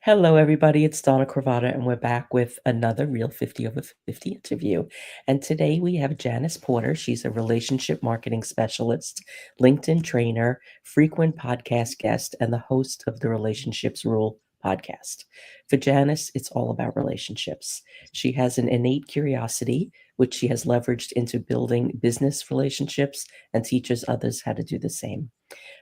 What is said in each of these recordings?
Hello, everybody. It's Donna Cravata, and we're back with another Real 50 Over 50 interview. And today we have Janice Porter. She's a relationship marketing specialist, LinkedIn trainer, frequent podcast guest, and the host of the Relationships Rule podcast. For Janice, it's all about relationships. She has an innate curiosity, which she has leveraged into building business relationships and teaches others how to do the same.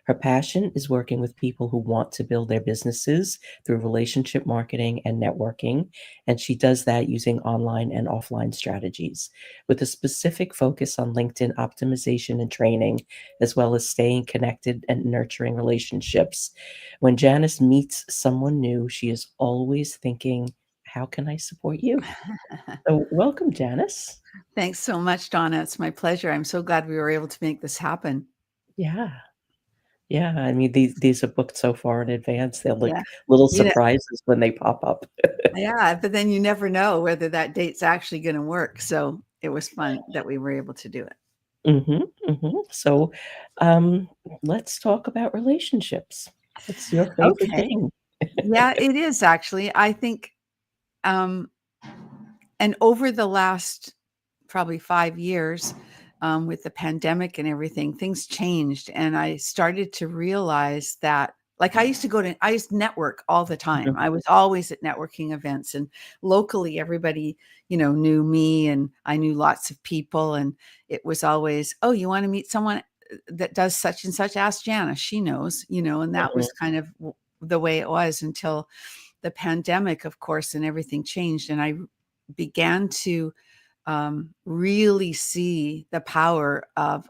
Her passion is working with people who want to build their businesses through relationship marketing and networking, and she does that using online and offline strategies with a specific focus on LinkedIn optimization and training, as well as staying connected and nurturing relationships. When Janice meets someone new, she is always thinking, how can I support you? So, welcome, Janice. Thanks so much, Donna. It's my pleasure. I'm so glad we were able to make this happen. Yeah. Yeah, I mean, these are booked so far in advance, they're Yeah. like little You know, surprises when they pop up. yeah, but then you never know whether that date's actually going to work. So it was fun that we were able to do it. Mhm, mhm. So, um, let's talk about relationships. What's your favorite Okay. thing? Yeah, it is actually. I think, um, and over the last probably 5 years, with the pandemic and everything, things changed. And I started to realize that, like, I used to network all the time. Mhm, I was always at networking events, and locally, everybody, knew me, and I knew lots of people. And it was always, oh, you want to meet someone that does such and such? Ask Janice, she knows, and that mhm, was kind of the way it was until the pandemic, of course, and everything changed. And I began to really see the power of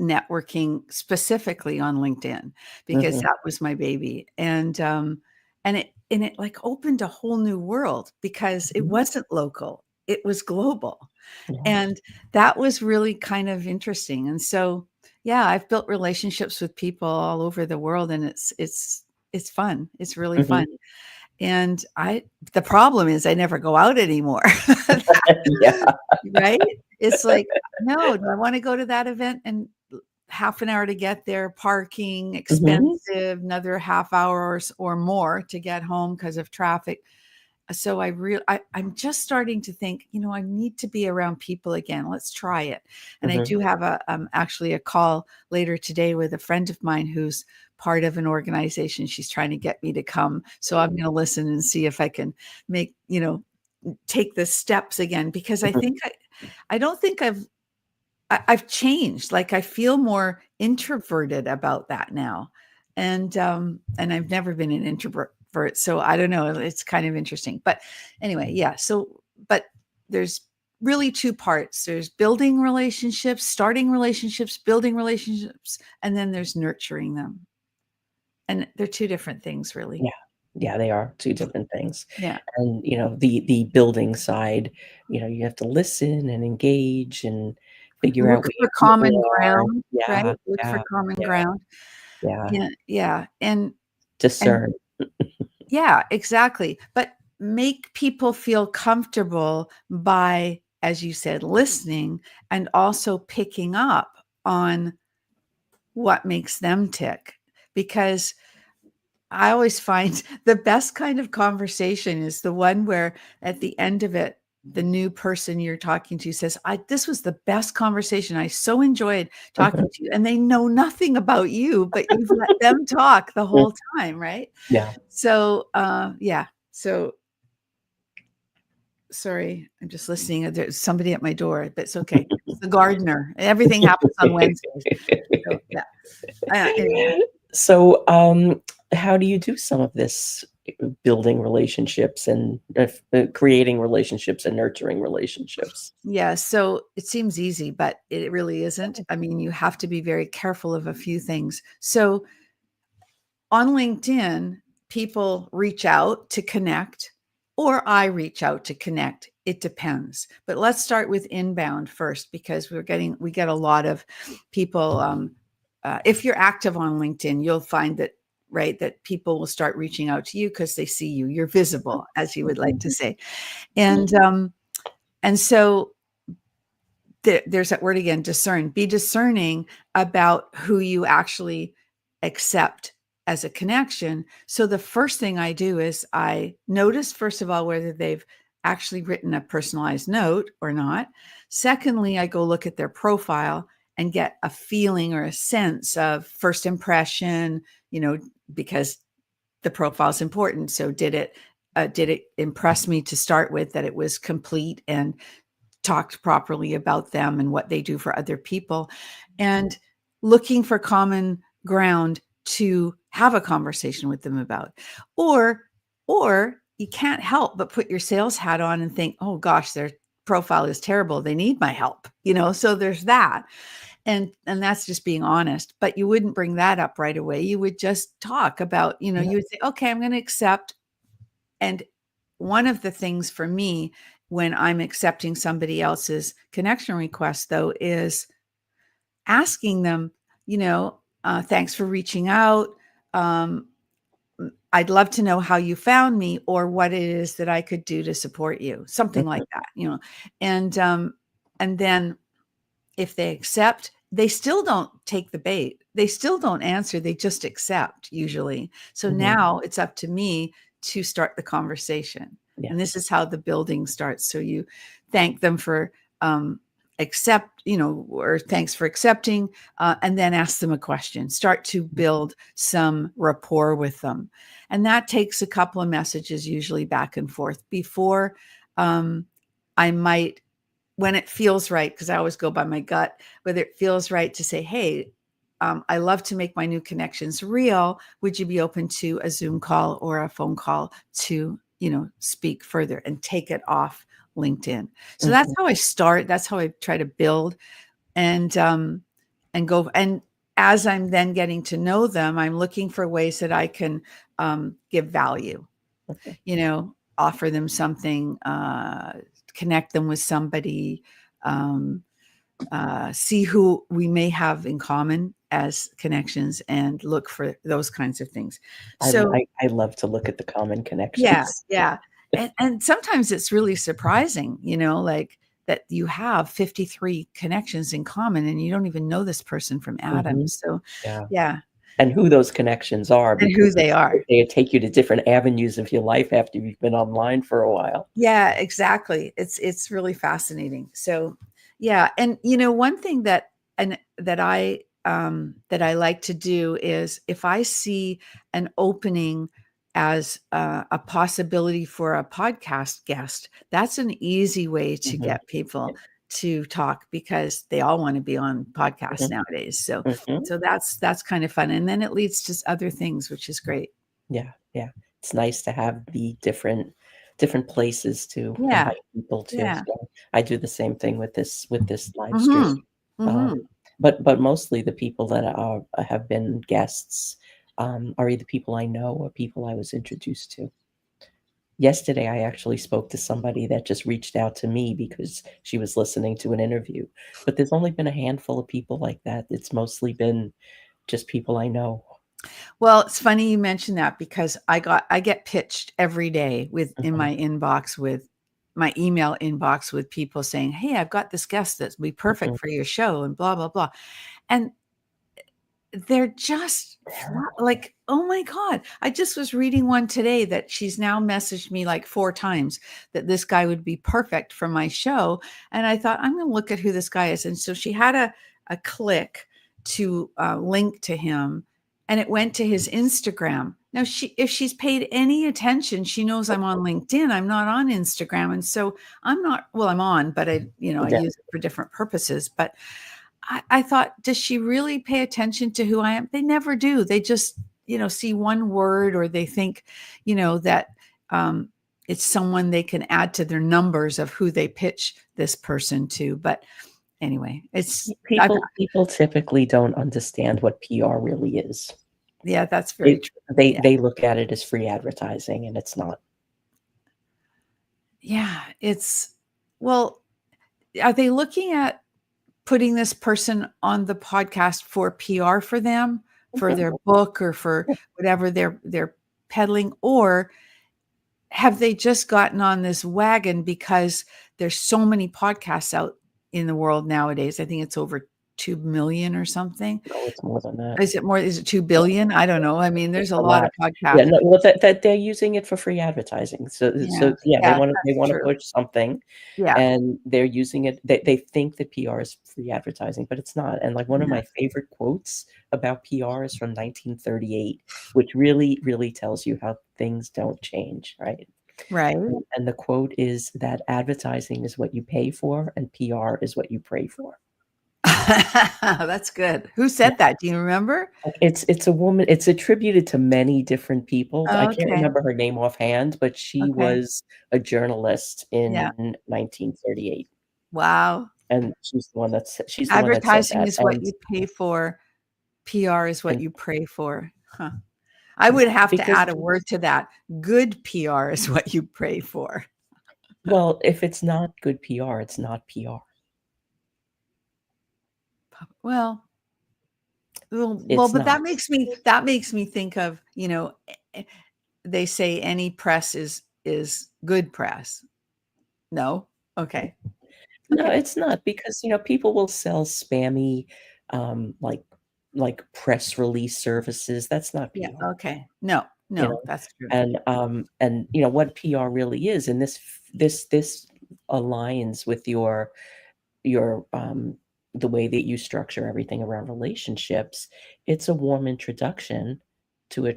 networking specifically on LinkedIn, because mhm, that was my baby. And like opened a whole new world, because it mhm. wasn't local, it was global. Yeah, And that was really kind of interesting. And so, yeah, I've built relationships with people all over the world, and it's fun. It's really fun. mhm. And the problem is I never go out anymore. Yeah, Right? It's like, no, do I want to go to that event and half an hour to get there, parking, mhm, expensive, another half hour or more to get home because of traffic. So I'm just starting to think, I need to be around people again. Let's try it. And I mhm. do have actually a call later today with a friend of mine who's part of an organization. She's trying to get me to come. So I'm going to listen and see if I can make, take the steps again, because I Mhm, think I don't think I've changed. Like, I feel more introverted about that now. And I've never been an introvert. So I don't know. It's kind of interesting. But anyway, yeah. So, but there's really two parts. There's building relationships, starting relationships, building relationships, and then there's nurturing them. And they're two different things, really. yeah. Yeah, they are 2 different things. Yeah. And, the building side, you have to listen and engage and figure out Look where for your common people are. ground, right? Yeah, Look for yeah, common yeah, ground. yeah. Yeah. Yeah. And Discern. yeah, exactly. But make people feel comfortable by, as you said, listening, and also picking up on what makes them tick. Because I always find the best kind of conversation is the one where at the end of it, the new person you're talking to says, this was the best conversation. I so enjoyed talking to you. And they know nothing about you, but you've let them talk the Mhm. whole time, right? Yeah. So, yeah. So, sorry, I'm just listening. There's somebody at my door, but it's okay. It's the gardener. Everything happens on Wednesdays. So, yeah. Anyway. So, how do you do some of this building relationships and creating relationships and nurturing relationships? Yeah, so it seems easy, but it really isn't. I mean, you have to be very careful of a few things. So on LinkedIn, people reach out to connect, or I reach out to connect. It depends. But let's start with inbound first, because we get a lot of people. If you're active on LinkedIn, you'll find that, right, that people will start reaching out to you because they see you. You're visible, as you would like to Mhm. say. And so there's that word again, discern. Be discerning about who you actually accept as a connection. So the first thing I do is I notice, first of all, whether they've actually written a personalized note or not. Secondly, I go look at their profile and get a feeling or a sense of first impression, because the profile is important. So did it impress me to start with, that it was complete and talked properly about them and what they do for other people, and looking for common ground to have a conversation with them about. Or you can't help but put your sales hat on and think, oh gosh, their profile is terrible, they need my help, so there's that. And that's just being honest. But you wouldn't bring that up right away. You would just talk about, Yeah. you would say, okay, I'm going to accept. And one of the things for me when I'm accepting somebody else's connection request, though, is asking them, thanks for reaching out. Um, I'd love to know how you found me, or what it is that I could do to support you, something like Mhm. that. And then if they accept, they still don't take the bait. They still don't answer. They just accept usually. So Mhm. now it's up to me to start the conversation. And this Yes. is how the building starts. So you thank them for or thanks for accepting, and then ask them a question. Start to build some rapport with them. And that takes a couple of messages, usually back and forth, before I might, when it feels right, because I always go by my gut, whether it feels right to say, hey, I love to make my new connections real. Would you be open to a Zoom call or a phone call to, speak further and take it off LinkedIn? So that's Mhm. how I start. That's how I try to build and go. And as I'm then getting to know them, I'm looking for ways that I can give value, Okay. offer them something, connect them with somebody, um, see who we may have in common as connections, and look for those kinds of things. I So, I love to look at the common yeah, connections. yeah. And sometimes it's really surprising, like that you have 53 connections in common and you don't even know this person from Adam. Mhm. So, Yeah. yeah, And who those connections are, and because who they are. they take you to different avenues of your life after you've been online for a while. Yeah, exactly. It's really fascinating. So, yeah, and one thing that I like to do is, if I see an opening as a possibility for a podcast guest, that's an easy way to Mhm. get people Yeah. to talk, because they all want to be on podcasts Mhm. nowadays. So, Mhm. so that's kind of fun, and then it leads to other things, which is great. Yeah, yeah. It's nice to have the different places to Yeah, invite people to, yeah. so I do the same thing with this live stream. Mhm. Um, Mhm. but mostly the people that are have been guests, are either people I know or people I was introduced to. Yesterday, I actually spoke to somebody that just reached out to me because she was listening to an interview, but there's only been a handful of people like that. It's mostly been just people I know. Well, it's funny you mentioned that, because I get pitched every day in Mhm, my inbox, with my email inbox, with people saying, "Hey, I've got this guest that's be mhm. perfect for your show," and blah blah blah. And they're just Terrible. like, oh my God. I just was reading one today that she's now messaged me like 4 times that this guy would be perfect for my show. And I thought, I'm going to look at who this guy is. And so she had a click to link to him, and it went to his Instagram. Now, if she's paid any attention, she knows I'm on LinkedIn. I'm not on Instagram. And so I'm not, well, I'm on, but I Yeah. use it for different purposes. But I thought, does she really pay attention to who I am? They never do. They just, see one word, or they think, that um, it's someone they can add to their numbers of who they pitch this person to. But anyway, People typically don't understand what PR really is. yeah, that's very They true. they Yeah. they look at it as free advertising, and it's not. Yeah. Well, are they looking at putting this person on the podcast for PR for them, for Mhm. their book, or for whatever they're peddling? Or have they just gotten on this wagon because there's so many podcasts out in the world nowadays? I think it's over 2 million or something. No, it's more than that. Is it more? Is it 2 Yeah, billion? I don't know. I mean, it's there's a a lot of lot. podcasts. Yeah, no, well, that they're using it for free advertising. Yeah. Yeah, Yeah, they that's wanna true. push something, Yeah. and they're using it they think that PR is free advertising, but it's not, and, like, one of Yeah. my favorite quotes about PR is from 1938, which really, really tells you how things don't change, right? Right. And the quote is that advertising is what you pay for, and PR is what you pray for. That's good. Who said that? Do you remember? Like, it's a woman it's attributed to many different people. I can't Okay. remember her name offhand, but she Okay. was a journalist Yeah. in 1938, Wow. and she's the one that said Advertising that, is what and you pay for. PR is what and you pray for. Huh. I would have to because add a word to that. Good PR is what you pray for. well, if it's not good PR, it's not PR. Well, well, It's but not. that makes me think of, they say any press is good press. No? Okay. No, Okay. it's not because, people will sell spammy, like press release services. That's not Yeah. PR. Okay. No. You No, know? that's true. And what PR really is, and this aligns with your the way that you structure everything around relationships. It's a warm introduction to a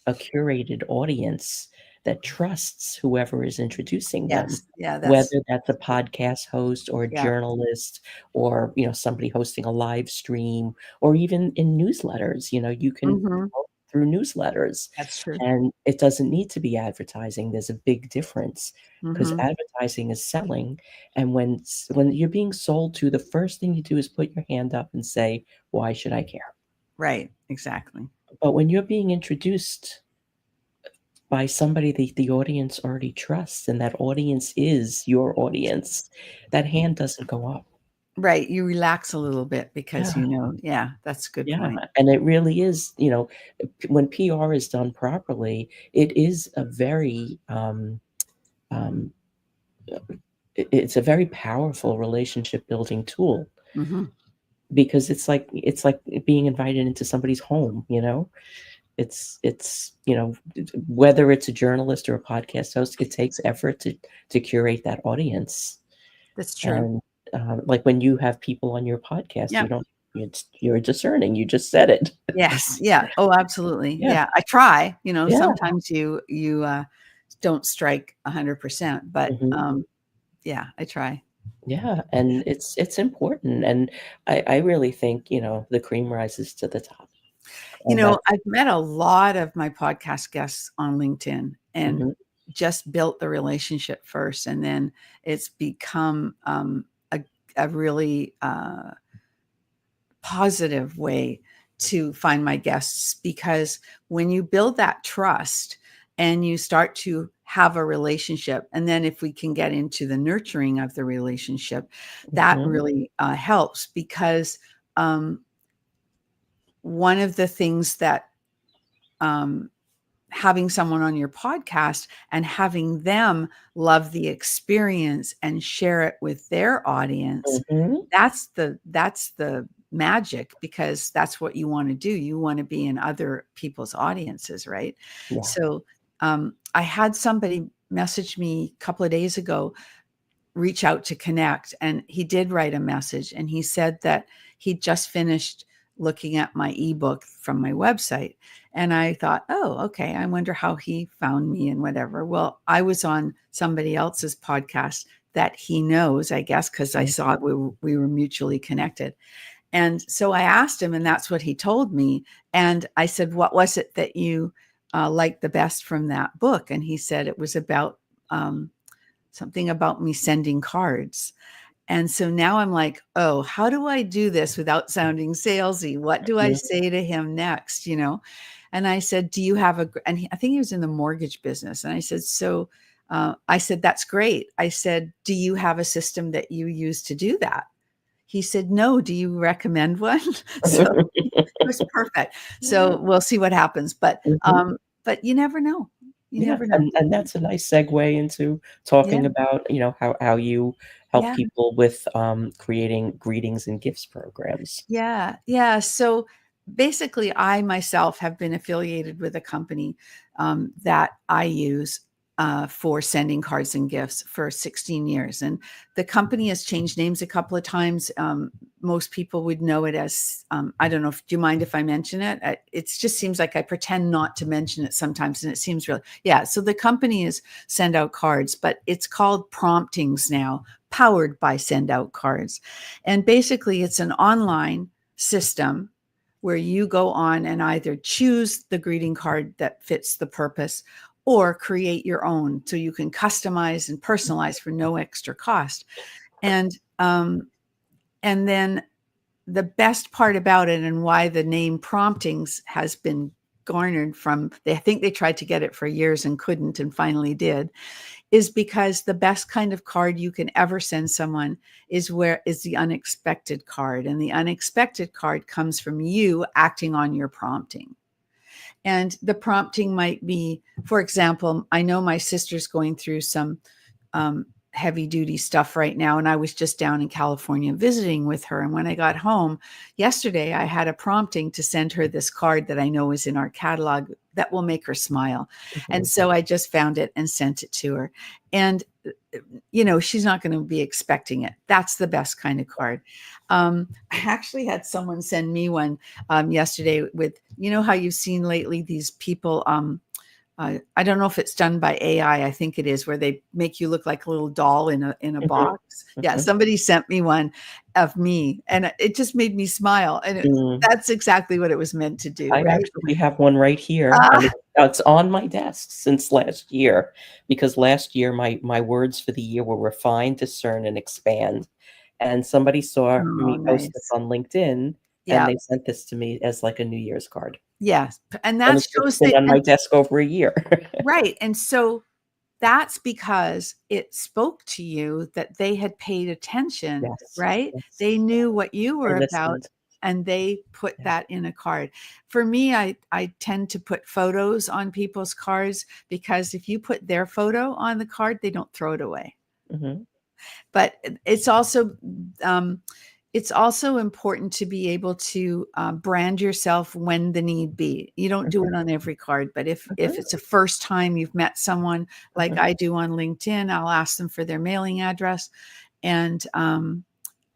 curated audience that trusts whoever is introducing them, Yes. Yeah, that's whether that's a podcast host or a yeah. journalist or somebody hosting a live stream or even in newsletters. You can Mhm. promote through newsletters, That's true. and it doesn't need to be advertising. There's a big difference because Mhm. advertising is selling, and when you're being sold to, the first thing you do is put your hand up and say, "Why should I care?" Right. Exactly. But when you're being introduced by somebody the audience already trusts, and that audience is your audience, that hand doesn't go up. Right. You relax a little bit because Yeah, yeah, that's a good yeah, point. and it really is, when PR is done properly, it is a very, um, it's a very powerful relationship building tool Mhm. because it's like being invited into somebody's home. Whether it's a journalist or a podcast host, it takes effort to curate that audience. That's true. And like when you have people on your podcast, Yeah. you're discerning. You just said it. Yes. Yeah. Oh, absolutely. Yeah, Yeah. I try, yeah. sometimes you don't strike 100%, but Mhm. yeah, I try. Yeah, and it's important, and I really think, the cream rises to the top, and that's I've met a lot of my podcast guests on LinkedIn and mhm, just built the relationship first. And then it's become a really positive way to find my guests because when you build that trust and you start to have a relationship, and then if we can get into the nurturing of the relationship, that mhm, really helps because um, one of the things that um, having someone on your podcast and having them love the experience and share it with their audience, mhm. that's the magic because that's what you want to do. You want to be in other people's audiences, right? Yeah, So I had somebody message me a couple of days ago, reach out to connect, and he did write a message, and he said that he just finished looking at my ebook from my website. And I thought, oh, okay, I wonder how he found me and whatever. Well, I was on somebody else's podcast that he knows, I guess, because I mhm, saw we were mutually connected. And so I asked him, and that's what he told me. And I said, what was it that you liked the best from that book? And he said it was about something about me sending cards. And so now I'm like, oh, how do I do this without sounding salesy? What do I mhm, say to him next? And I said, do you have I think he was in the mortgage business. And I said, I said, that's great. I said, do you have a system that you use to do that? He said, no. Do you recommend one? So it was perfect. So we'll see what happens. mhm. But you never know. You Yeah, never know. and that's a nice segue into Yeah. talking about, how you help Yeah. people with, creating greetings and gifts programs. Yeah, yeah. So basically, I myself have been affiliated with a company that I use for sending cards and gifts for 16 years. And the company has changed names a couple of times. Most people would know it as, I don't know, do you mind if I mention it? It just seems like I pretend not to mention it sometimes. And it seems really, yeah. So the company is Send Out Cards, but it's called Promptings now, powered by Send Out Cards. And basically, it's an online system where you go on and either choose the greeting card that fits the purpose or create your own so you can customize and personalize for no extra cost. And and then the best part about it and why the name Promptings has been garnered from, I think they tried to get it for years and couldn't and finally did, is because the best kind of card you can ever send someone is the unexpected card. And the unexpected card comes from you acting on your prompting. And the prompting might be, for example, I know my sister's going through some heavy duty stuff right now. And I was just down in California visiting with her. And when I got home yesterday, I had a prompting to send her this card that I know is in our catalog that will make her smile. And Mhm. so I just found it and sent it to her. And, she's not going to be expecting it. That's the best kind of card. I actually had someone send me one yesterday with, how you've seen lately these people, I don't know if it's done by AI. I think it is, where they make you look like a little doll in a Mhm, box. Yeah, mhm. somebody sent me one of me, and it just made me smile. And Mm. that's exactly what it was meant to do, I right? actually have one right here, and Ah, it's on my desk since last year, because last year my words for the year were refine, discern, and expand, and somebody saw oh, me post this nice. on LinkedIn, and Yeah, they sent this to me as, like, a New Year's card, yeah, and and that it's shows been that, on my desk over a year. right. And so that's because it spoke to you that they had paid attention, Yes, right? yes, They knew what you I were about listened. and they put Yeah, that in a card. For me, I tend to put photos on people's cards because if you put their photo on the card, they don't throw it away. mhm, But um, it's also important to be able to brand yourself when the need be. You don't do mhm, it on every card, but if mhm, it's a first time you've met someone like mhm, I do on LinkedIn, I'll ask them for their mailing address, and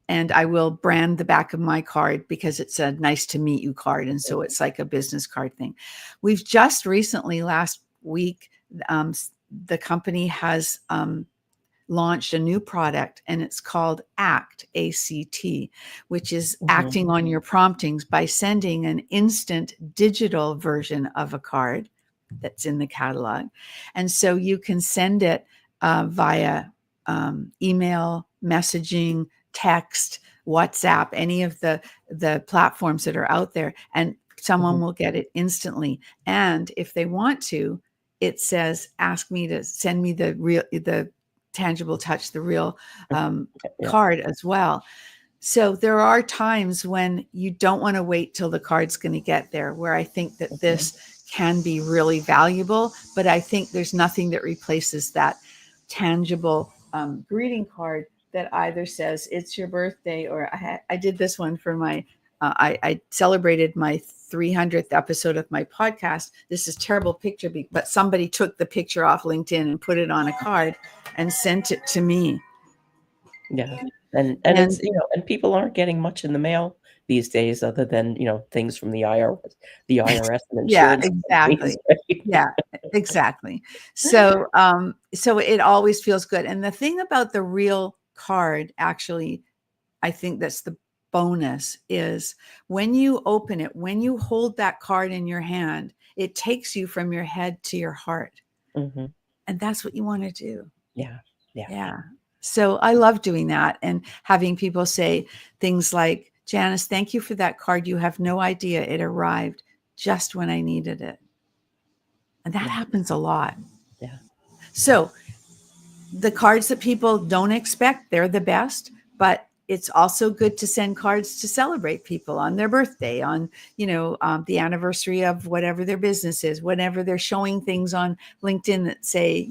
and I will brand the back of my card because it's a nice to meet you card, and so it's like a business card thing. We've just recently, last week, the company has launched a new product and it's called ACT, which is mhm, acting on your promptings by sending an instant digital version of a card that's in the catalog. And so you can send it via email, messaging, text, WhatsApp, any of the platforms that are out there, and someone mhm, will get it instantly. And if they want to, it says, ask me to send me the tangible touch, the real mhm. Yeah, card as well. So there are times when you don't want to wait till the card's going to get there, where I think that mhm, this can be really valuable, but I think there's nothing that replaces that tangible greeting card that either says it's your birthday, or I did this one for my, I celebrated my 300th episode of my podcast. This is terrible picture, but somebody took the picture off LinkedIn and put it on a card and sent it to me. yeah, and And it's, and people aren't getting much in the mail these days other than, things from the IRS and yeah, insurance companies, exactly. right? Yeah, exactly. So it always feels good. And the thing about the real card, actually, I think that's the bonus, is when you open it, when you hold that card in your hand, it takes you from your head to your heart. Mhm. And that's what you want to do. Yeah, yeah. Yeah. So I love doing that and having people say things like, Janice, thank you for that card. You have no idea it arrived just when I needed it. And that Yeah, happens a lot. yeah. So the cards that people don't expect, they're the best. But it's also good to send cards to celebrate people on their birthday, on, the anniversary of whatever their business is, whenever they're showing things on LinkedIn that say,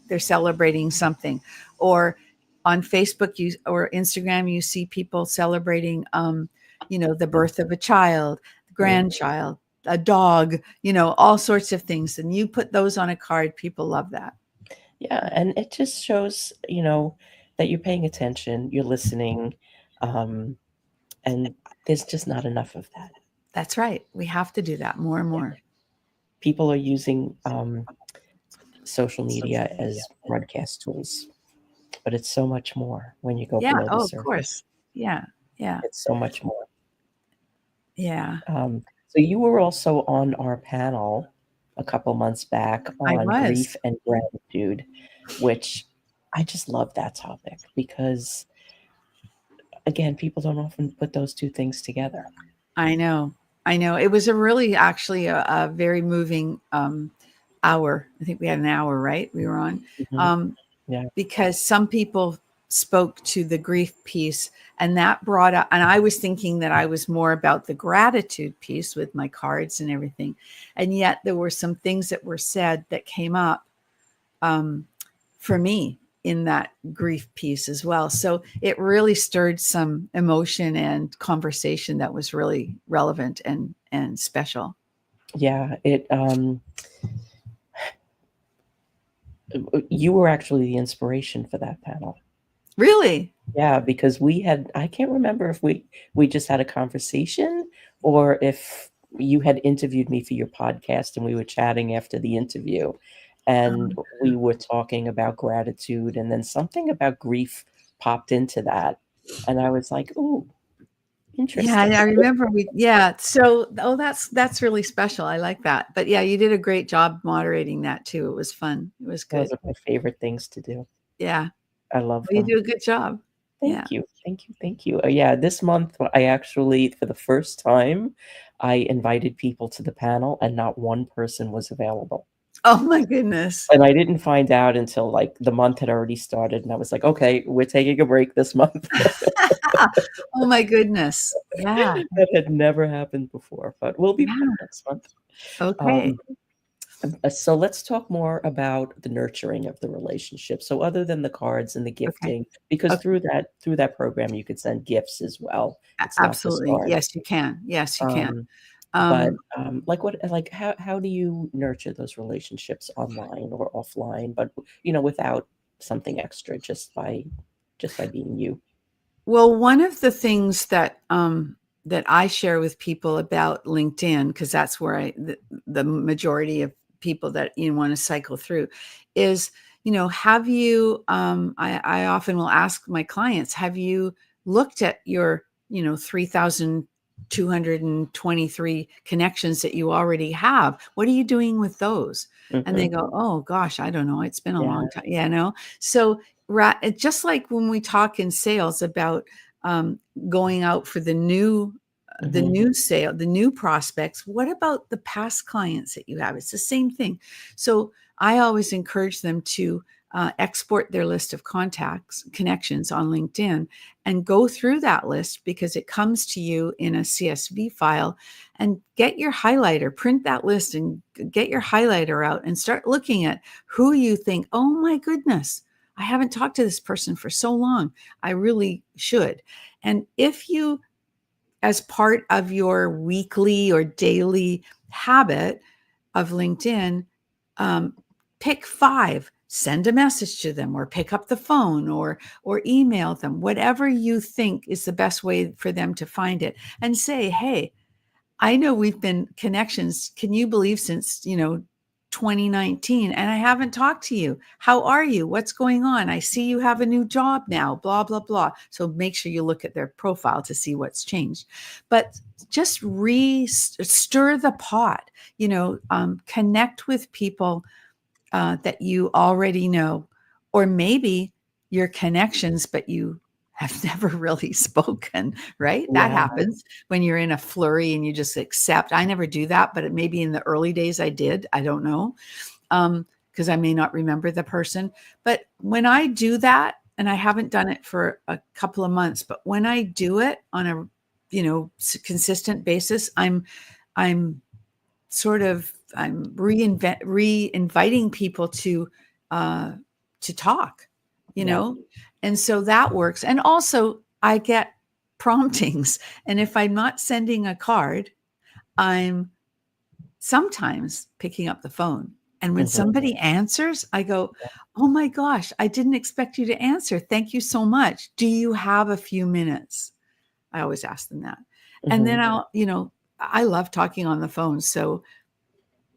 they're celebrating something, or on Facebook or Instagram, you see people celebrating, the birth of a child, grandchild, a dog, all sorts of things. And you put those on a card, people love that. Yeah, and it just shows, that you're paying attention, you're listening, and there's just not enough of that. That's right. We have to do that more and more. People are using social media as broadcast tools, but it's so much more when you go Yeah. below the Oh, of surface. course. Yeah. Yeah. It's so much more. Yeah. So you were also on our panel a couple months back I on was. grief and gratitude, which I just love that topic because, again, people don't often put those two things together. I know. It was actually a very moving hour. I think we had an hour, right? We were on. Mhm. Yeah. Because some people spoke to the grief piece, and that brought up, and I was thinking that I was more about the gratitude piece with my cards and everything. And yet there were some things that were said that came up for me in that grief piece as well. So it really stirred some emotion and conversation that was really relevant and special. Yeah, you were actually the inspiration for that panel. Really? Yeah, because I can't remember if we just had a conversation or if you had interviewed me for your podcast and we were chatting after the interview and we were talking about gratitude and then something about grief popped into that. And I was like, "Ooh, Yeah, interesting." I remember So, that's really special. I like that. But yeah, you did a great job moderating that too. It was fun. It was Those good. are my favorite things to do. Yeah. I love Well, you them. do a good job. Yeah. Thank you. Thank you. Thank you. Yeah, this month I actually, for the first time, I invited people to the panel and not one person was available. Oh my goodness. And I didn't find out until like the month had already started. And I was like, okay, we're taking a break this month. Oh my goodness. Yeah. That had never happened before, but we'll be back Yeah. next month. Okay. So let's talk more about the nurturing of the relationship. So other than the cards and the Okay. gifting, because Okay. through that program you could send gifts as well. It's not just Absolutely. cards. Yes, you can. Yes, you can. But Um, how do you nurture those relationships online or offline, but without something extra, just by being you? Well, one of the things that I share with people about LinkedIn, because that's where the majority of people that want to cycle through, is have you? I often will ask my clients, have you looked at your 3,223 connections that you already have? What are you doing with those? And they Mhm. go, oh gosh, I don't know. It's been a Yeah. long time. So just like when we talk in sales about going out for the new Mhm. sale, the new prospects, what about the past clients that you have? It's the same thing. So I always encourage them to export their list of connections on LinkedIn and go through that list, because it comes to you in a CSV file, and get your highlighter, print that list and get your highlighter out and start looking at who you think, oh my goodness, I haven't talked to this person for so long. I really should. And if you, as part of your weekly or daily habit of LinkedIn, um, pick 5, send a message to them, or pick up the phone, or email them, whatever you think is the best way for them to find it, and say, hey, I know we've been connections, can you believe, since 2019, and I haven't talked to you. How are you? What's going on? I see you have a new job now, blah blah blah. So make sure you look at their profile to see what's changed. But just stir the pot, connect with people that you already know, or maybe your connections, but you have never really spoken, right? That Yeah. happens when you're in a flurry and you just accept. I never do that, but maybe in the early days I did. I don't know. Because I may not remember the person. But when I do that, and I haven't done it for a couple of months, but when I do it on a, consistent basis, I'm re-inviting people to talk, Yeah. and so that works. And also I get promptings. And if I'm not sending a card, I'm sometimes picking up the phone. And when Mhm. somebody answers, I go, "Oh my gosh, I didn't expect you to answer. Thank you so much. Do you have a few minutes?" I always ask them that. And then Mhm. I love talking on the phone. So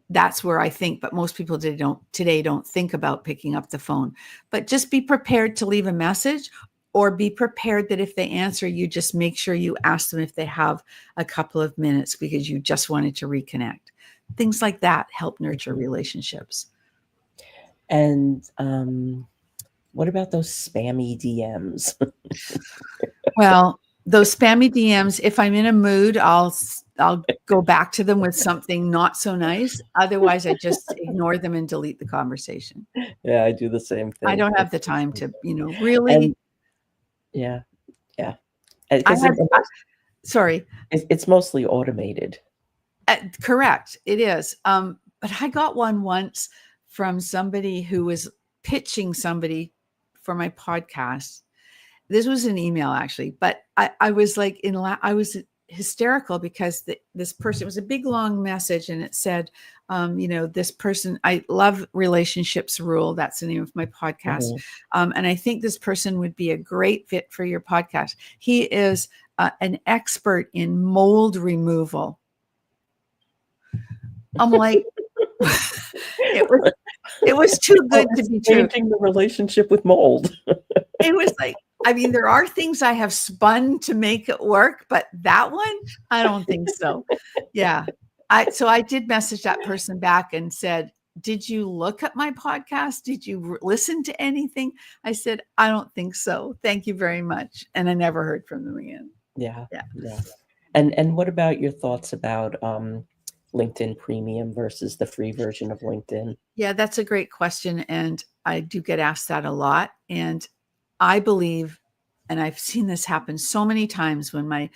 that's where I think, but most people today don't think about picking up the phone. But just be prepared to leave a message, or be prepared that if they answer, you just make sure you ask them if they have a couple of minutes because you just wanted to reconnect. Things like that help nurture Mhm. relationships. And, what about those spammy DMs? Well, those spammy DMs, if I'm in a mood, I'll go back to them with something not so nice. Otherwise, I just ignore them and delete the conversation. Yeah, I do the same I thing. don't I have do the the time same to, thing. really. And yeah, yeah, I because had sorry. it's mostly automated. Correct. It is. But I got one once from somebody who was pitching somebody for my podcast. This was an email actually, but I was like I was hysterical because this person, it was a big long message, and it said, this person, I love relationships rule. That's the name of my podcast. Mhm. And I think this person would be a great fit for your podcast. He is an expert in mold removal. I'm like, it was too Well, good to it's be true. changing the relationship with mold. It was like, I mean, there are things I have spun to make it work, but that one, I don't think so. Yeah. So I did message that person back and said, "Did you look at my podcast? Did you listen to anything?" I said, "I don't think so. Thank you very much." And I never heard from them again. Yeah, Yeah. yeah. And what about your thoughts about, LinkedIn Premium versus the free version of LinkedIn? Yeah, that's a great question. And I do get asked that a lot. And I believe, and I've seen this happen so many times when my,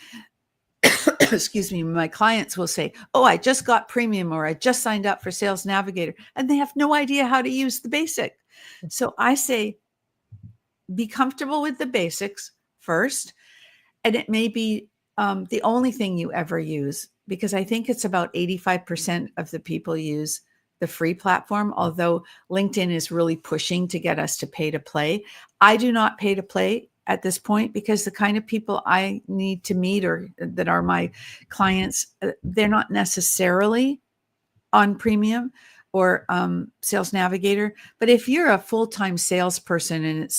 excuse me, my clients will say, "Oh, I just got premium," or "I just signed up for Sales Navigator," and they have no idea how to use the basic. So I say, be comfortable with the basics first. And it may be the only thing you ever use, because I think it's about 85% of the people use the free platform, although LinkedIn is really pushing to get us to pay to play. I do not pay to play at this point because the kind of people I need to meet, or that are my clients, they're not necessarily on premium or Sales Navigator. But if you're a full-time salesperson and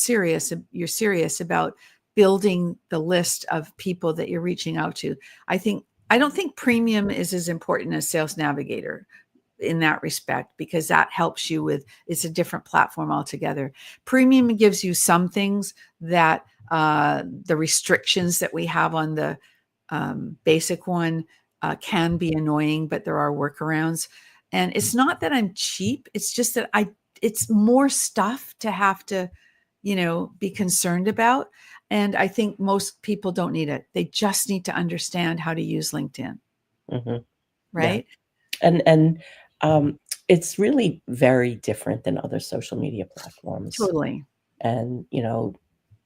you're serious about building the list of people that you're reaching out to, I don't think premium is as important as Sales Navigator in that respect, because that helps you with, it's a different platform altogether. Premium gives you some things that the restrictions that we have on the basic one can be annoying, but there are workarounds. And it's not that I'm cheap. It's just that it's more stuff to have to, be concerned about. And I think most people don't need it. They just need to understand how to use LinkedIn. Mhm. Yeah. Right? And, um, it's really very different than other social media platforms. Totally. And,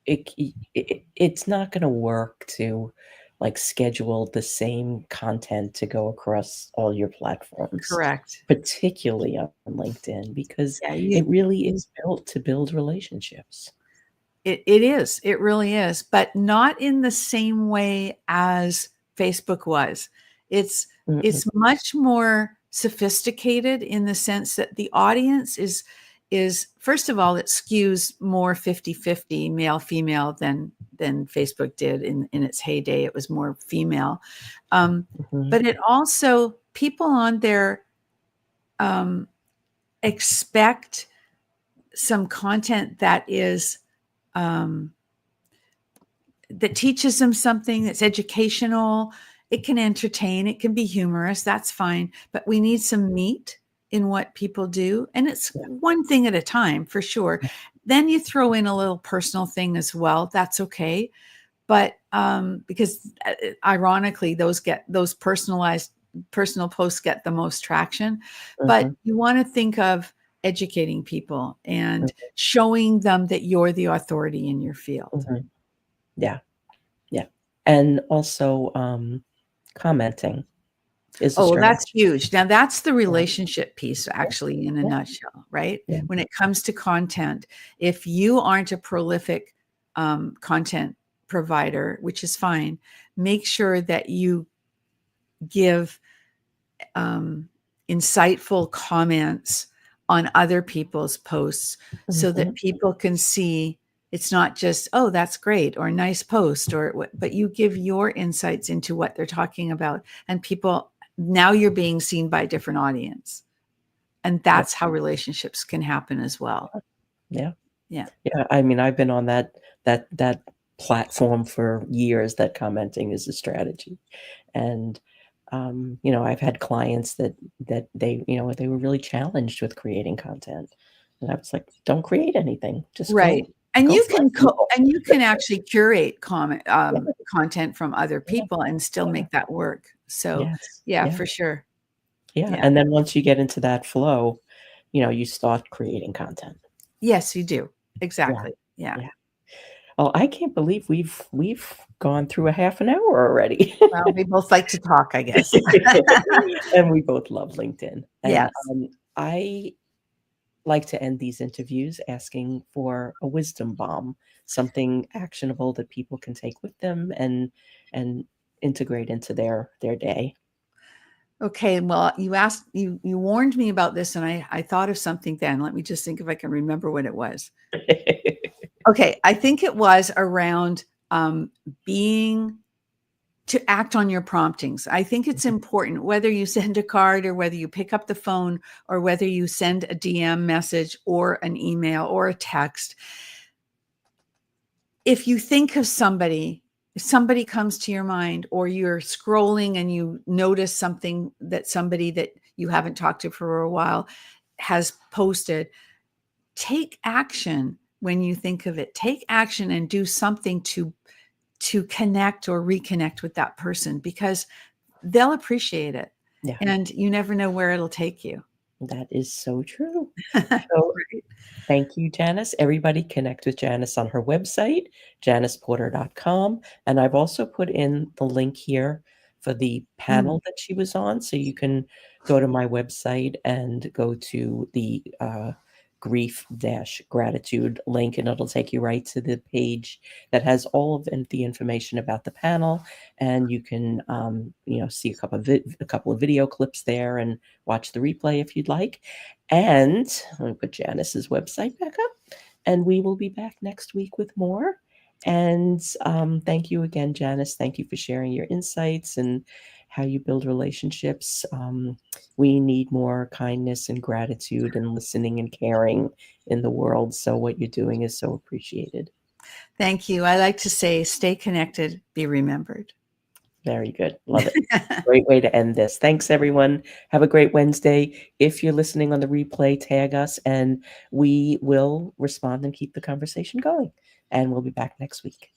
it's not gonna work to, like, schedule the same content to go across all your platforms, Correct. particularly on LinkedIn, because Yeah. it really is built to build relationships. It is. It really is, but not in the same way as Facebook was. It's Mhm, it's much more sophisticated in the sense that the audience is first of all, it skews more 50-50 male female than Facebook did in its heyday. It was more female. mhm, But it also, people on there um, expect some content um, that teaches them something, that's educational. It can entertain, it can be humorous, that's fine. But we need some meat in what people do. And it's yeah, one thing at a time, for sure. then you throw in a little personal thing as well. That's okay. But because ironically, those personal posts get the most traction. But Mhm, you want to think of educating people and mhm, showing them that you're the authority in your field. mhm. Yeah, yeah. And also, commenting is a Oh, well, strategy. that's huge. Now that's the Yeah, relationship piece yeah, actually in a yeah, nutshell, right? yeah. When it comes to content, if you aren't a prolific content provider, which is fine, make sure that you give um, insightful comments on other people's posts so that Mhm. people can see it's not just, oh, that's great or nice post but you give your insights into what they're talking about, and people, now you're being seen by a different audience, and Yeah, that's how relationships can happen as well. yeah, Yeah. yeah. I mean, I've been on that platform for years that commenting is a strategy. And I've had clients that they were really challenged with creating content. And I was like, don't create anything. Just Right. go find people. And you can actually curate Yeah, content from other yeah, people and still yeah. make that work. So, Yes. yeah, Yeah. for sure. Yeah. Yeah. And then once you get into that flow, you start creating content. Yes, you do. Yeah. Exactly. Yeah. Yeah. Well, I can't believe we've gone through a half an hour already. Well, we both like to talk, I guess. And we both love LinkedIn. And Yes. I like to end these interviews asking for a wisdom bomb, something actionable that people can take with them and integrate into their day. Okay. Well, you warned me about this, and I thought of something then. Let me just think if I can remember what it was. Okay. I think it was around being to act on your promptings. I think it's important whether you send a card or whether you pick up the phone or whether you send a DM message or an email or a text. If you think of somebody, if somebody comes to your mind, or you're scrolling and you notice something that somebody that you haven't talked to for a while has posted, take action. When you think of it, take action and do something to connect or reconnect with that person, because they'll appreciate it. Yeah, And you never know where it'll take you. that is so true. So Right. thank you, Janice. Everybody connect with Janice on her website, janiceporter.com. And I've also put in the link here for the Mm. panel that she was on. So you can go to my website and go to the grief-gratitude link, and it'll take you right to the page that has all of the information about the panel. And you can, see a couple of video clips there and watch the replay if you'd like. And let me put Janice's website back up, and we will be back next week with more. And thank you again, Janice. Thank you for sharing your insights and how you build relationships. We need more kindness and gratitude and listening and caring in the world. So, what you're doing is so appreciated. Thank you. I like to say, stay connected, be remembered. Very good. Love it. Great way to end this. Thanks, everyone. Have a great Wednesday. If you're listening on the replay, tag us and we will respond and keep the conversation going. And we'll be back next week.